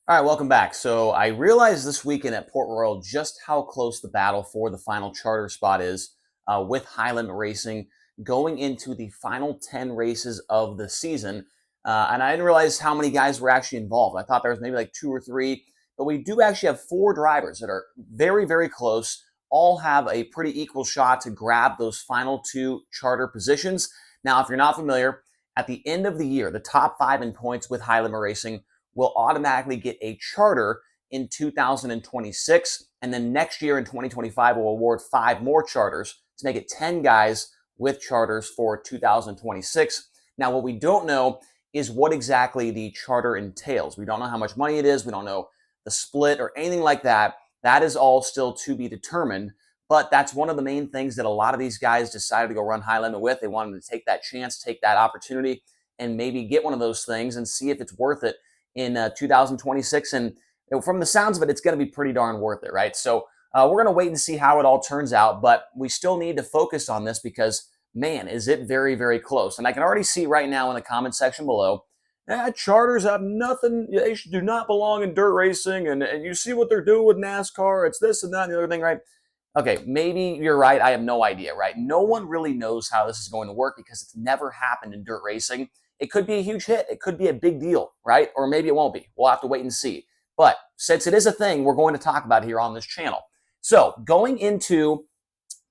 All right, welcome back. So I realized this weekend at Port Royal just how close the battle for the final charter spot is with Highland Racing going into the final 10 races of the season. And I didn't realize how many guys were actually involved. I thought there was maybe like two or three, but we do actually have four drivers that are very, very close, all have a pretty equal shot to grab those final two charter positions. Now, if you're not familiar, at the end of the year, the top five in points with Highland Racing will automatically get a charter in 2026. And then next year in 2025, we'll award five more charters to make it 10 guys with charters for 2026. Now, what we don't know is what exactly the charter entails. We don't know how much money it is. We don't know the split or anything like that. That is all still to be determined. But that's one of the main things that a lot of these guys decided to go run high limit with. They wanted to take that chance, take that opportunity, and maybe get one of those things and see if it's worth it in 2026. And from the sounds of it, it's going to be pretty darn worth it, right? So we're going to wait and see how it all turns out. But we still need to focus on this because, man, is it very, very close. And I can already see right now in the comment section below, charters have nothing. They do not belong in dirt racing. And you see what they're doing with NASCAR. It's this and that and the other thing, right? Okay, maybe you're right. I have no idea, right? No one really knows how this is going to work because it's never happened in dirt racing. It could be a huge hit. It could be a big deal, right? Or maybe it won't be. We'll have to wait and see. But since it is a thing, we're going to talk about it here on this channel. So going into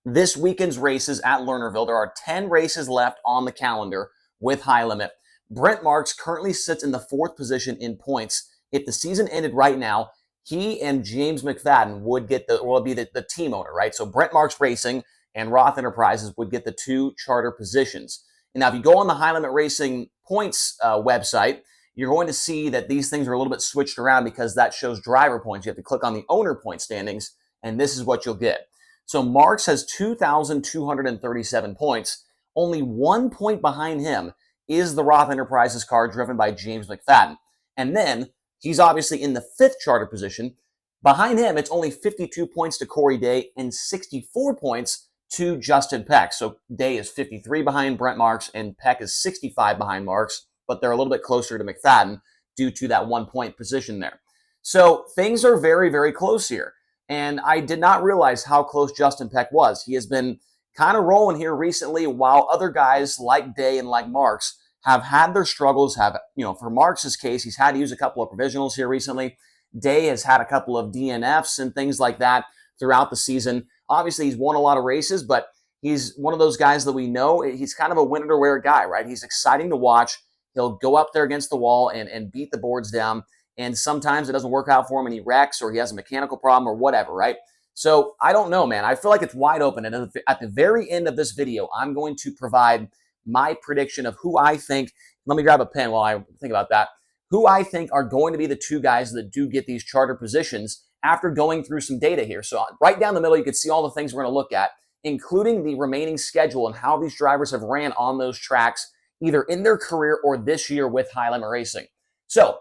this weekend's races at Lernerville, there are 10 races left on the calendar with High Limit. Brent Marks currently sits in the fourth position in points. If the season ended right now, he and James McFadden would get be the team owner, right? So Brent Marks Racing and Roth Enterprises would get the two charter positions. And now, if you go on the High Limit Racing points website, you're going to see that these things are a little bit switched around because that shows driver points. You have to click on the owner point standings, and this is what you'll get. So Marks has 2,237 points. Only 1 point behind him is the Roth Enterprises car driven by James McFadden. And then he's obviously in the fifth charter position. Behind him, it's only 52 points to Corey Day and 64 points to Justin Peck. So Day is 53 behind Brent Marks and Peck is 65 behind Marks, but they're a little bit closer to McFadden due to that 1 point position there. So things are very, very close here. And I did not realize how close Justin Peck was. He has been kind of rolling here recently while other guys like Day and like Marks have had their struggles, for Marks' case, he's had to use a couple of provisionals here recently. Day has had a couple of DNFs and things like that throughout the season. Obviously, he's won a lot of races, but he's one of those guys that we know. He's kind of a win-it-or-wear guy, right? He's exciting to watch. He'll go up there against the wall and beat the boards down. And sometimes it doesn't work out for him and he wrecks or he has a mechanical problem or whatever, right? So I don't know, man. I feel like it's wide open. And at the very end of this video, I'm going to provide my prediction of who I think, let me grab a pen while I think about that, who I think are going to be the two guys that do get these charter positions after going through some data here. So right down the middle, you can see all the things we're going to look at, including the remaining schedule and how these drivers have ran on those tracks, either in their career or this year with High Limit Racing. So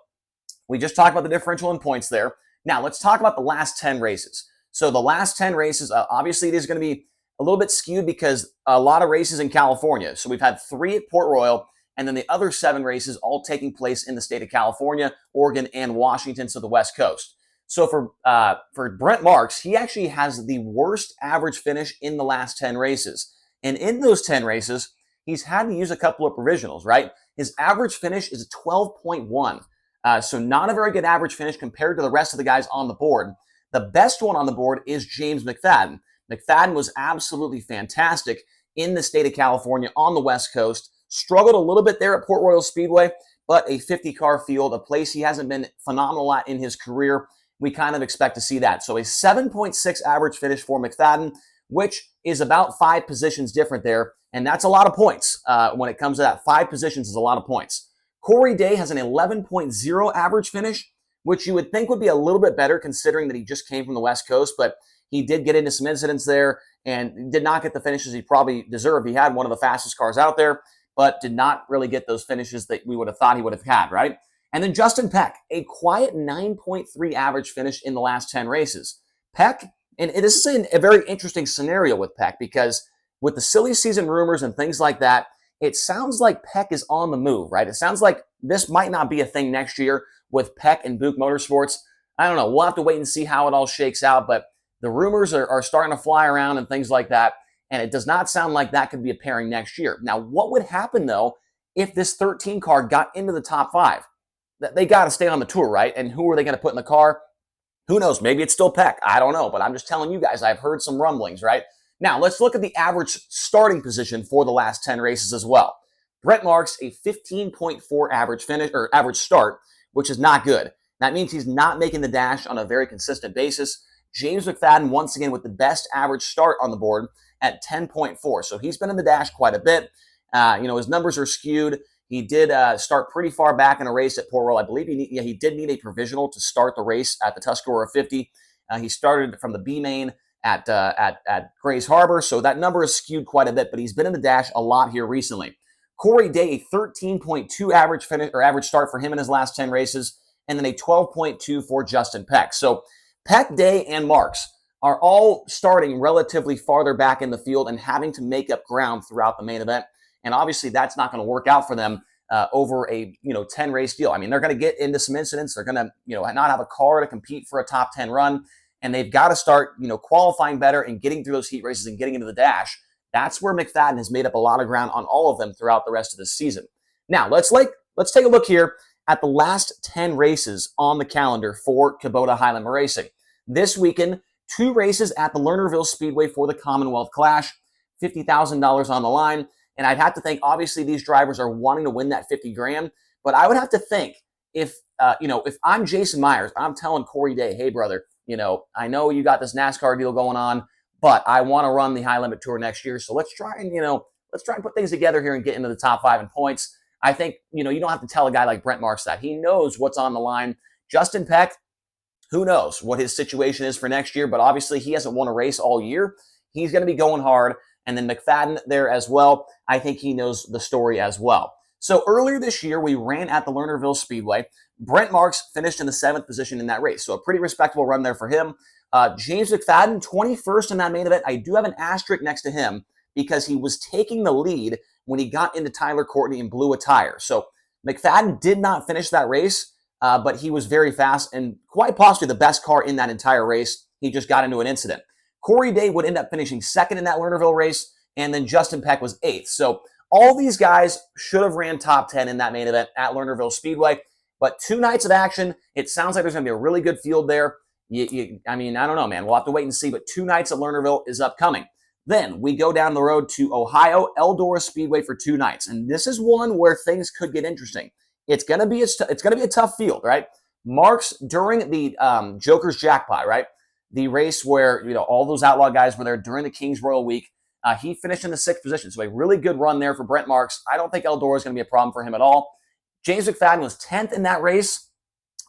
we just talked about the differential in points there. Now let's talk about the last 10 races. So the last 10 races, obviously it is going to be a little bit skewed because a lot of races in California. So we've had 3 at Port Royal, and then the other 7 races all taking place in the state of California, Oregon, and Washington, so the West Coast. So for Brent Marks, he actually has the worst average finish in the last 10 races. And in those 10 races, he's had to use a couple of provisionals, right? His average finish is 12.1. So not a very good average finish compared to the rest of the guys on the board. The best one on the board is James McFadden. McFadden was absolutely fantastic in the state of California on the West Coast. Struggled a little bit there at Port Royal Speedway, but a 50-car field, a place he hasn't been phenomenal at in his career. We kind of expect to see that. So a 7.6 average finish for McFadden, which is about 5 positions different there. And that's a lot of points when it comes to that. 5 positions is a lot of points. Corey Day has an 11.0 average finish, which you would think would be a little bit better considering that he just came from the West Coast, but he did get into some incidents there and did not get the finishes he probably deserved. He had one of the fastest cars out there, but did not really get those finishes that we would have thought he would have had, right? And then Justin Peck, a quiet 9.3 average finish in the last 10 races. Peck, and this is a very interesting scenario with Peck because with the silly season rumors and things like that, it sounds like Peck is on the move, right? It sounds like this might not be a thing next year. with Peck and Buick Motorsports. I don't know. We'll have to wait and see how it all shakes out, but the rumors are starting to fly around and things like that, and it does not sound like that could be a pairing next year. Now, what would happen, though, if this 13 car got into the top 5? They got to stay on the tour, right? And who are they going to put in the car? Who knows? Maybe it's still Peck. I don't know, but I'm just telling you guys, I've heard some rumblings, right? Now, let's look at the average starting position for the last 10 races as well. Brent Marks, a 15.4 average finish or average start, which is not good. That means he's not making the dash on a very consistent basis. James McFadden, once again, with the best average start on the board at 10.4. So he's been in the dash quite a bit. His numbers are skewed. He did start pretty far back in a race at Port Royal. I believe he did need a provisional to start the race at the Tuscarora 50. He started from the B main at Grays Harbor, so that number is skewed quite a bit, but he's been in the dash a lot here recently. Corey Day, a 13.2 average finish or average start for him in his last 10 races, and then a 12.2 for Justin Peck. So Peck, Day, and Marks are all starting relatively farther back in the field and having to make up ground throughout the main event. And obviously that's not going to work out for them over a 10 race deal. I mean, they're going to get into some incidents. They're going to not have a car to compete for a top 10 run, and they've got to start qualifying better and getting through those heat races and getting into the dash. That's where McFadden has made up a lot of ground on all of them throughout the rest of the season. Now let's take a look here at the last 10 races on the calendar for Kubota Highland Racing. This weekend, 2 races at the Lernerville Speedway for the Commonwealth Clash, $50,000 on the line. And I'd have to think, obviously, these drivers are wanting to win that $50,000. But I would have to think if I'm Jason Myers, I'm telling Corey Day, hey, brother, I know you got this NASCAR deal going on, but I want to run the High Limit Tour next year. So let's try and put things together here and get into the top 5 in points. I think, you don't have to tell a guy like Brent Marks that. He knows what's on the line. Justin Peck, who knows what his situation is for next year, but obviously he hasn't won a race all year. He's going to be going hard. And then McFadden there as well. I think he knows the story as well. So earlier this year, we ran at the Lernerville Speedway. Brent Marks finished in the 7th position in that race. So a pretty respectable run there for him. James McFadden, 21st in that main event. I do have an asterisk next to him because he was taking the lead when he got into Tyler Courtney and blew a tire. So McFadden did not finish that race, but he was very fast and quite possibly the best car in that entire race. He just got into an incident. Corey Day would end up finishing 2nd in that Lernerville race, and then Justin Peck was 8th. So all these guys should have ran top 10 in that main event at Lernerville Speedway. But 2 nights of action, it sounds like there's going to be a really good field there. I don't know, man. We'll have to wait and see, but 2 nights at Lernerville is upcoming. Then we go down the road to Ohio, Eldora Speedway for 2 nights. And this is one where things could get interesting. It's going to be a tough field, right? Marks during the Joker's Jackpot, right? The race where all those outlaw guys were there during the Kings Royal Week. He finished in the 6th position, so a really good run there for Brent Marks. I don't think Eldora is going to be a problem for him at all. James McFadden was 10th in that race.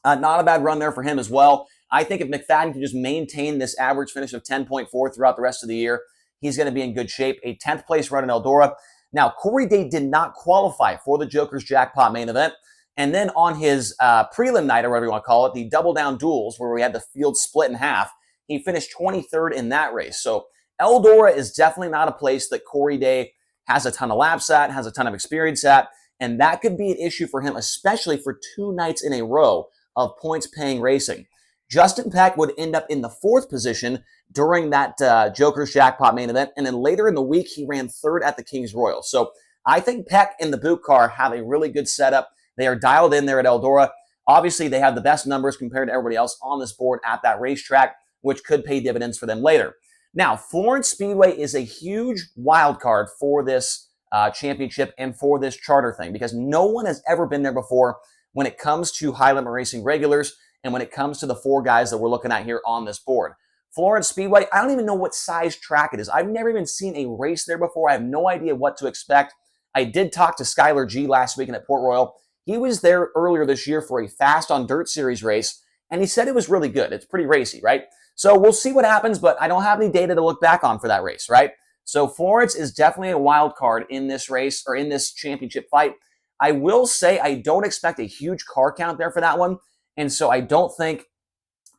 Not a bad run there for him as well. I think if McFadden can just maintain this average finish of 10.4 throughout the rest of the year, he's going to be in good shape. A 10th place run in Eldora. Now, Corey Day did not qualify for the Joker's Jackpot main event. And then on his prelim night, or whatever you want to call it, the double down duels where we had the field split in half, he finished 23rd in that race. So Eldora is definitely not a place that Corey Day has a ton of laps at, has a ton of experience at, and that could be an issue for him, especially for 2 nights in a row of points-paying racing. Justin Peck would end up in the 4th position during that Joker's Jackpot main event, and then later in the week, he ran 3rd at the Kings Royal. So I think Peck and the Buick car have a really good setup. They are dialed in there at Eldora. Obviously, they have the best numbers compared to everybody else on this board at that racetrack, which could pay dividends for them later. Now, Florence Speedway is a huge wild card for this championship and for this charter thing because no one has ever been there before when it comes to High Limit Racing regulars and when it comes to the 4 guys that we're looking at here on this board. Florence Speedway, I don't even know what size track it is. I've never even seen a race there before. I have no idea what to expect. I did talk to Skylar G last weekend at Port Royal. He was there earlier this year for a Fast on Dirt Series race, and he said it was really good. It's pretty racy, right? So we'll see what happens, but I don't have any data to look back on for that race, right? So Florence is definitely a wild card in this race or in this championship fight. I will say I don't expect a huge car count there for that one. And so I don't think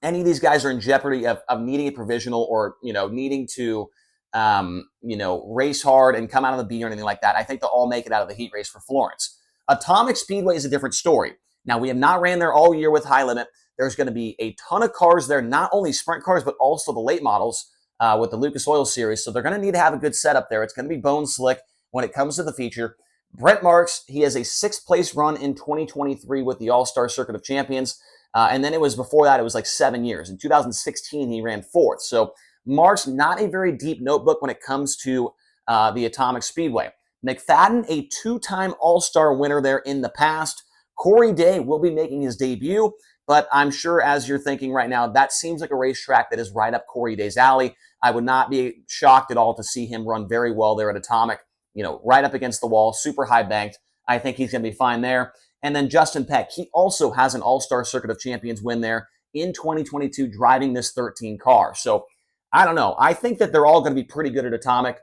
any of these guys are in jeopardy of needing a provisional or, needing to, race hard and come out of the B or anything like that. I think they'll all make it out of the heat race for Florence. Atomic Speedway is a different story. Now, we have not ran there all year with High Limit. There's going to be a ton of cars there, not only sprint cars, but also the late models with the Lucas Oil Series. So they're going to need to have a good setup there. It's going to be bone slick when it comes to the feature. Brent Marks, he has a 6th place run in 2023 with the All-Star Circuit of Champions. And then it was before that, it was like 7 years. In 2016, he ran 4th. So Marks, not a very deep notebook when it comes to the Atomic Speedway. McFadden, a 2-time All-Star winner there in the past. Corey Day will be making his debut, but I'm sure as you're thinking right now, that seems like a racetrack that is right up Corey Day's alley. I would not be shocked at all to see him run very well there at Atomic, right up against the wall, super high banked. I think he's going to be fine there. And then Justin Peck, he also has an All-Star Circuit of Champions win there in 2022 driving this 13 car. So I don't know. I think that they're all going to be pretty good at Atomic.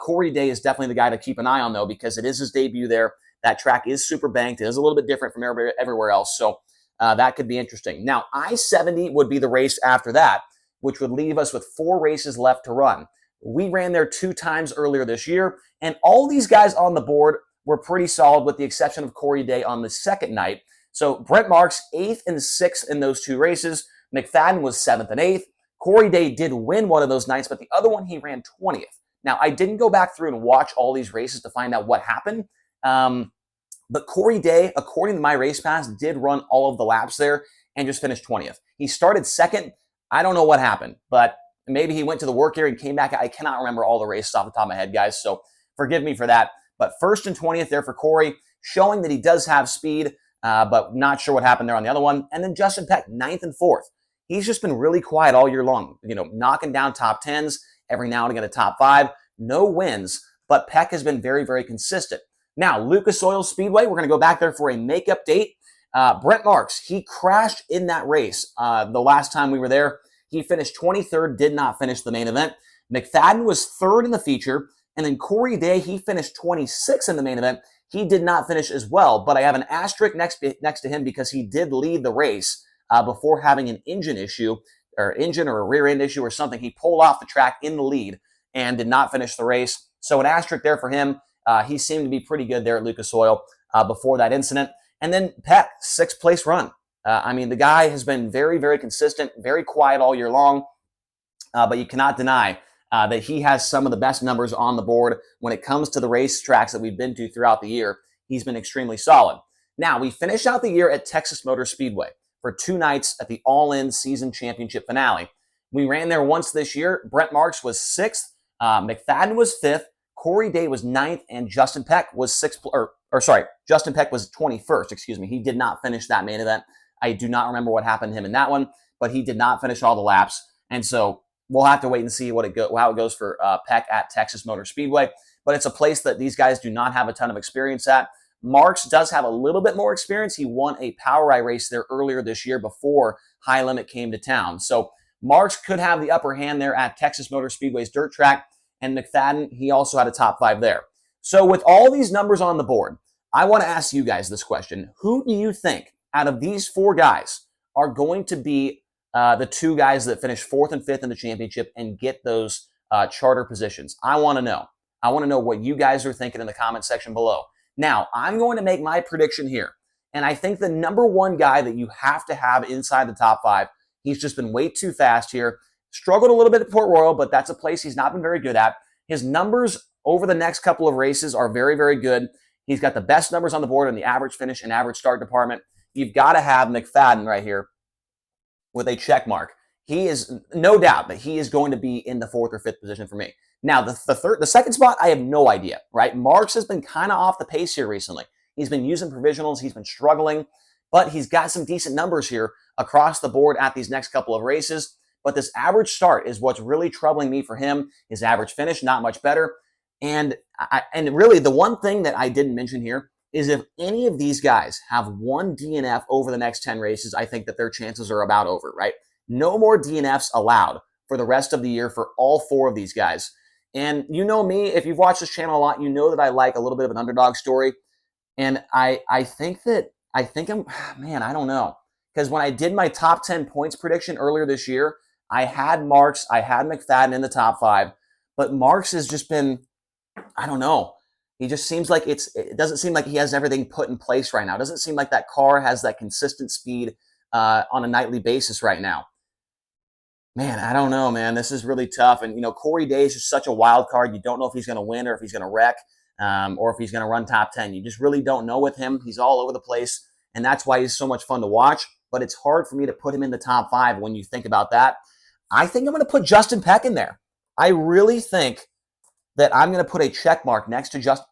Corey Day is definitely the guy to keep an eye on, though, because it is his debut there. That track is super banked. It is a little bit different from everywhere else. So that could be interesting. Now, I-70 would be the race after that, which would leave us with 4 races left to run. We ran there 2 times earlier this year, and all these guys on the board were pretty solid with the exception of Corey Day on the second night. So Brent Marks, 8th and 6th in those 2 races. McFadden was 7th and 8th. Corey Day did win one of those nights, but the other one he ran 20th. Now, I didn't go back through and watch all these races to find out what happened. But Corey Day, according to my race pass, did run all of the laps there and just finished 20th. He started 2nd. I don't know what happened, but maybe he went to the work area and came back. I cannot remember all the races off the top of my head, guys, so forgive me for that. But 1st and 20th there for Corey, showing that he does have speed, but not sure what happened there on the other one. And then Justin Peck, 9th and 4th. He's just been really quiet all year long, knocking down top 10s, every now and again a top 5. No wins, but Peck has been very, very consistent. Now, Lucas Oil Speedway, we're going to go back there for a makeup date. Brent Marks, he crashed in that race the last time we were there. He finished 23rd, did not finish the main event. McFadden was 3rd in the feature, and then Corey Day, he finished 26th in the main event. He did not finish as well, but I have an asterisk next to him because he did lead the race before having an engine or a rear end issue or something. He pulled off the track in the lead and did not finish the race. So an asterisk there for him. He seemed to be pretty good there at Lucas Oil before that incident. And then Peck, 6th place run. The guy has been very, very consistent, very quiet all year long, but you cannot deny that he has some of the best numbers on the board when it comes to the race tracks that we've been to throughout the year. He's been extremely solid. Now, we finished out the year at Texas Motor Speedway for 2 nights at the All-In Season Championship finale. We ran there once this year. Brent Marks was 6th. McFadden was 5th. Corey Day was 9th, and Justin Peck was 6th, Justin Peck was 21st, excuse me. He did not finish that main event. I do not remember what happened to him in that one, but he did not finish all the laps. And so we'll have to wait and see how it goes for Peck at Texas Motor Speedway. But it's a place that these guys do not have a ton of experience at. Marks does have a little bit more experience. He won a POWRi race there earlier this year before High Limit came to town. So Marks could have the upper hand there at Texas Motor Speedway's dirt track. And McFadden, he also had a top 5 there. So with all these numbers on the board, I want to ask you guys this question. Who do you think out of these 4 guys are going to be the 2 guys that finish 4th and 5th in the championship and get those charter positions? I want to know. I want to know what you guys are thinking in the comment section below. Now, I'm going to make my prediction here. And I think the number 1 guy that you have to have inside the top 5, he's just been way too fast here. Struggled a little bit at Port Royal, but that's a place he's not been very good at. His numbers over the next couple of races are very, very good. He's got the best numbers on the board in the average finish and average start department. You've got to have McFadden right here with a check mark. He is no doubt that he is going to be in the 4th or 5th position for me. Now, the second spot, I have no idea, right? Marks has been kind of off the pace here recently. He's been using provisionals. He's been struggling, but he's got some decent numbers here across the board at these next couple of races. But this average start is what's really troubling me for him. His average finish, not much better. And really, the one thing that I didn't mention here is if any of these guys have 1 DNF over the next 10 races, I think that their chances are about over, right? No more DNFs allowed for the rest of the year for all 4 of these guys. And you know me, if you've watched this channel a lot, you know that I like a little bit of an underdog story. And I don't know. Because when I did my top 10 points prediction earlier this year, I had Marks, I had McFadden in the top 5, but Marks has just been, I don't know. He just seems like it doesn't seem like he has everything put in place right now. It doesn't seem like that car has that consistent speed on a nightly basis right now. Man, I don't know, man. This is really tough. And, Corey Day is just such a wild card. You don't know if he's going to win or if he's going to wreck or if he's going to run top 10. You just really don't know with him. He's all over the place. And that's why he's so much fun to watch. But it's hard for me to put him in the top 5 when you think about that. I think I'm going to put Justin Peck in there. I really think that I'm going to put a check mark next to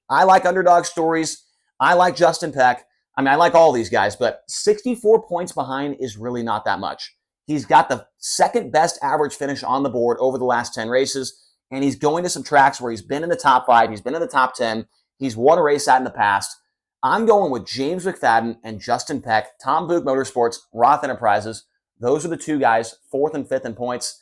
I like underdog stories. I like Justin Peck. I like all these guys, but 64 points behind is really not that much. He's got the second best average finish on the board over the last 10 races, and he's going to some tracks where he's been in the top 5, he's been in the top 10, he's won a race at in the past. I'm going with James McFadden and Justin Peck, Tom Buick Motorsports, Roth Enterprises. Those are the two guys, 4th and 5th in points.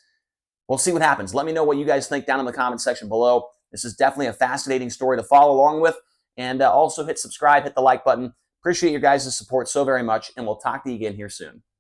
We'll see what happens. Let me know what you guys think down in the comment section below. This is definitely a fascinating story to follow along with. And also hit subscribe, hit the like button. Appreciate your guys' support so very much, and we'll talk to you again here soon.